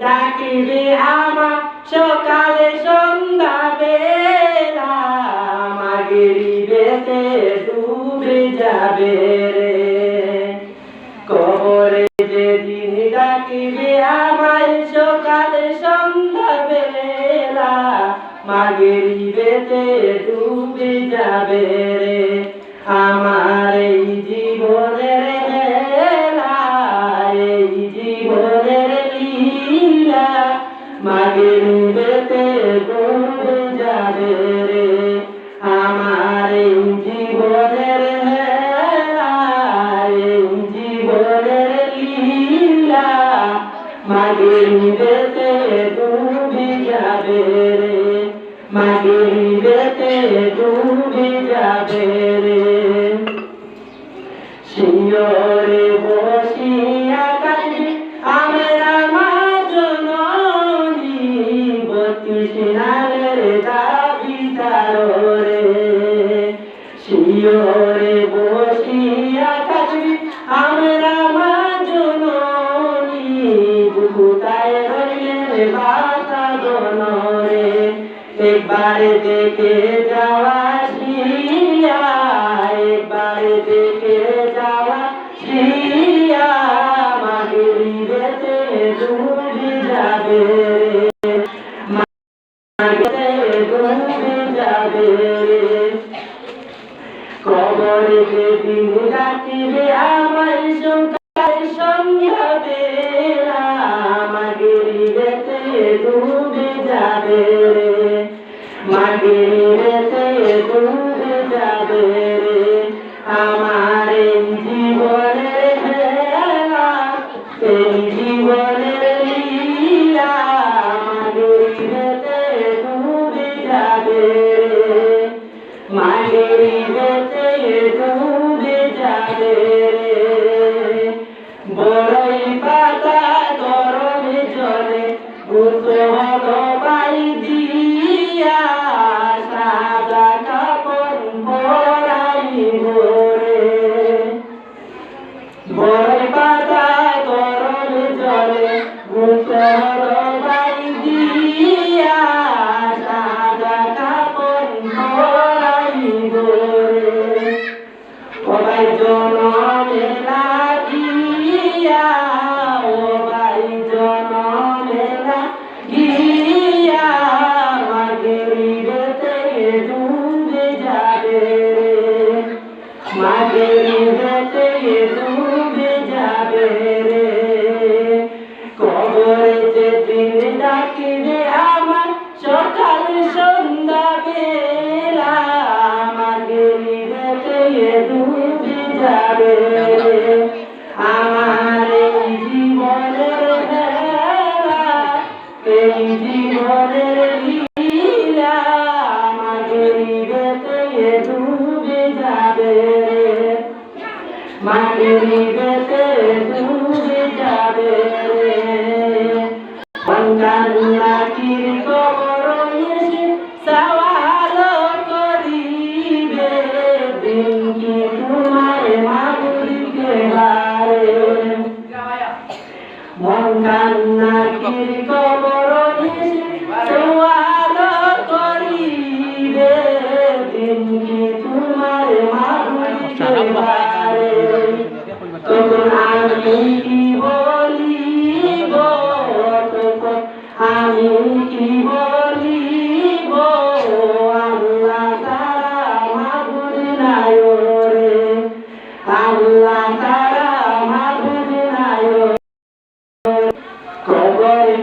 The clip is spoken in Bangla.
ডাকিবে আমার সকালে সন্ধ্যা বেলা মাগরিবেতে ডুবে যাবে রে কবরে যেদিন ডাকিবে আমায় সকালে সন্ধ্যা বেলা মাগরিবেতে ডুবে যাবে রে আমার এই জীবনের হেলা এই জীবনের লীলা মাগরিবেতে ডুবে যাবে রে আমার এই জীবনের হেলা এই জীবনের লীলা মাগরিবেতে ডুবে যাবে রে মাগরিবেতে ডুবে যাবে রে শিয়রে বসিয়া কাঁদবে আমার মা জননী বত্রিশ নালের দাবিদার রে শিয়রে বসিয়া কাঁদবে আমার মা জননী বুকুটায় রইলেন বাতা দন রে একবার দেখে যাওয়া শিয়া একবার দেখে যাওয়া শিয়া মাগরিবেতে ডুবে যাবে মাগরিবেতে ডুবে যাবে কবরে যেদিন ডাকিবে আমার সকাল সন্ধ্যা বেলা মাগরিবেতে ডুবে যাবে মাগরিবেতে ডুবে যাবে রে আমার এই জীবনের হেলা এই জীবনের লীলা মাগরিবেতে ডুবে যাবে রে মাগরিবেতে ডুবে যাবে রে বড়ই পাতা গরমে জলে গোসল বাই দিয়া সাদা কাপড় পরাইব রে বড়ই পাতা গরমে জলে গোসল বাই দিয়া সাদা কাপড় পরাইব রে সবাই জনমে লাগিয়া ও ভাই জনমে লাগিয়া মাগরিবেতে ডুবে যাবে মাগরিবেতে ডুবে যাবে রে কবরে যেদিন ডাকিবে আমার সকাল সন্ধ্যা বেলা মাগরিবেতে ডুবে যাবে আমার এই জীবনের হেলা এই জীবনের লীলা মাগরিবেতে ডুবে যাবে মাগরিবেতে ডুবে যাবে কান্নাকির কবর এসে সওয়াল করিবে দিন কি তোমার মাগরিবে বারে কান্নাকির কবর এসে সওয়াল করিবে দিন কি তোমার মাগরিবে বারে তখন আমি কি বলিব আমি কি বলিব আল্লাহ তারা মাবুদ নাই রে আল্লাহ তারা মাবুদ নাই কবরে